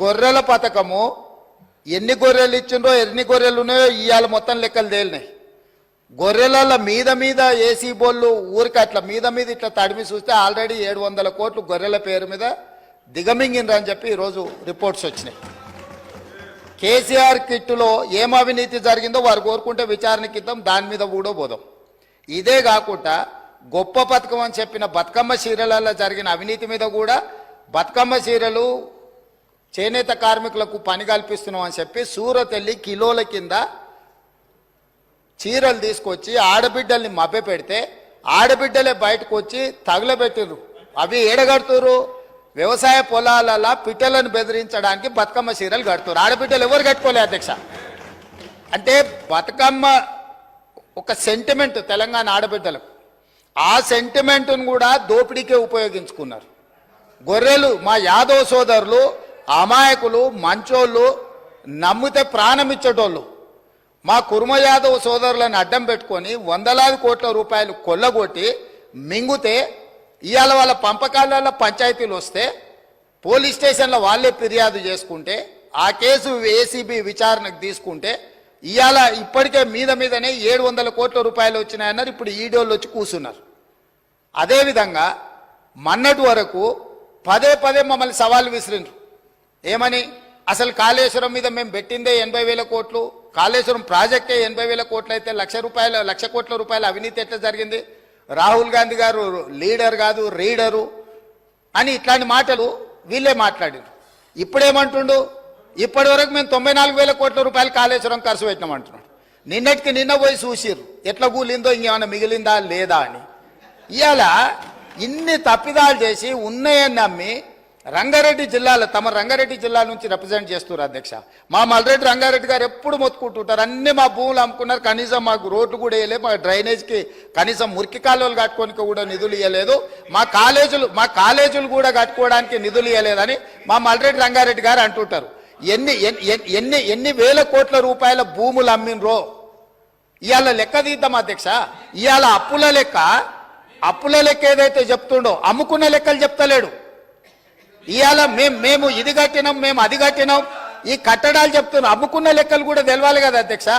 గొర్రెల పథకము ఎన్ని గొర్రెలు ఇచ్చిండ్రో ఎన్ని గొర్రెలు ఉన్నాయో ఇవాళ మొత్తం లెక్కలు తేలినాయి. గొర్రెల మీద ఏసీ బోళ్ళు ఊరికి అట్లా మీద ఇట్లా తడిమి చూస్తే ఆల్రెడీ 700 కోట్లు గొర్రెల పేరు మీద దిగమింగినరు అని చెప్పి ఈరోజు రిపోర్ట్స్ వచ్చినాయి. కేసీఆర్ కిట్టులో ఏం అవినీతి జరిగిందో వారు కోరుకుంటే విచారణకి ఇద్దాం, దాని మీద కూడా పోదాం. ఇదే కాకుండా గొప్ప పథకం అని చెప్పిన బతుకమ్మ చీరలలో జరిగిన అవినీతి మీద కూడా బతుకమ్మ చీరలు చేనేత కార్మికులకు పని కల్పిస్తున్నాం అని చెప్పి సూరత్ వెళ్ళి కిలోల కింద చీరలు తీసుకొచ్చి ఆడబిడ్డల్ని మభ్య పెడితే ఆడబిడ్డలే బయటకు వచ్చి తగులబెట్టిర్రు. అవి ఏడగడుతురు వ్యవసాయ పొలాలలో పిట్టలను బెదిరించడానికి బతుకమ్మ చీరలు కడుతురు. ఆడబిడ్డలు ఎవరు కట్టుకోలే అధ్యక్ష. అంటే బతుకమ్మ ఒక సెంటిమెంట్ తెలంగాణ ఆడబిడ్డలకు, ఆ సెంటిమెంట్ను కూడా దోపిడీకే ఉపయోగించుకున్నారు. గొర్రెలు మా యాదవ్ సోదరులు అమాయకులు మంచోళ్ళు, నమ్మితే ప్రాణం ఇచ్చేటోళ్ళు. మా కుర్మ యాదవ్ సోదరులను అడ్డం పెట్టుకొని వందలాది కోట్ల రూపాయలు కొల్లగొట్టి మింగుతే ఇవాళ వాళ్ళ పంపకాలలో పంచాయతీలు వస్తే పోలీస్ స్టేషన్లో వాళ్ళే ఫిర్యాదు చేసుకుంటే ఆ కేసు ఏసీబీ విచారణకు తీసుకుంటే ఇవాళ ఇప్పటికే మీదనే 700 కోట్ల రూపాయలు వచ్చినాయన్నారు. ఇప్పుడు ఈడోళ్ళు వచ్చి కూర్చున్నారు. అదేవిధంగా మొన్నటి వరకు పదే పదే సవాల్ విసిరిండ్రు. ఏమని? అసలు కాళేశ్వరం మీద మేము పెట్టిందే 80,000 కోట్లు, కాళేశ్వరం ప్రాజెక్టే 80,000 కోట్లు అయితే 1,00,000 కోట్ల రూపాయల అవినీతి ఎట్లా జరిగింది? రాహుల్ గాంధీ గారు లీడర్ కాదు రీడరు అని ఇట్లాంటి మాటలు వీళ్ళే మాట్లాడారు. ఇప్పుడేమంటుండు? ఇప్పటి వరకు మేము 94,000 కోట్ల రూపాయలు కాళేశ్వరం ఖర్చు పెట్టినామంటున్నాడు. నిన్నటికి నిన్న పోయి చూసిర్రు ఎట్లా కూలిందో, ఇంకేమైనా మిగిలిందా లేదా అని. ఇవాళ ఇన్ని తప్పిదాలు చేసి ఉన్నాయని నమ్మి రంగారెడ్డి జిల్లాలో తమ రంగారెడ్డి జిల్లా నుంచి రిప్రజెంట్ చేస్తున్నారు అధ్యక్ష. మా మల్రెడ్డి రంగారెడ్డి గారు ఎప్పుడు మొత్తుకుంటుంటారు, అన్ని మా భూములు అమ్ముకున్నారు, కనీసం మాకు రోడ్లు కూడా వేయలేదు, మా డ్రైనేజ్కి కనీసం మురికి కాలువలు కట్టుకోనికి కూడా నిధులు ఇవ్వలేదు, మా కాలేజీలు కూడా కట్టుకోవడానికి నిధులు ఇవ్వలేదని మా మల్రెడ్డి రంగారెడ్డి గారు అంటుంటారు. ఎన్ని వేల కోట్ల రూపాయల భూములు అమ్మినరో ఇవాళ లెక్క తీద్దాం అధ్యక్ష. ఇవాళ అప్పుల లెక్క ఏదైతే చెప్తుండో అమ్ముకున్న లెక్కలు చెప్తలేడు. ఇవాళ మేము ఇది కట్టినాం, మేము అది కట్టినాం, ఈ కట్టడాలు చెప్తున్నాం, అమ్ముకున్న లెక్కలు కూడా తెలవాలి కదా అధ్యక్ష.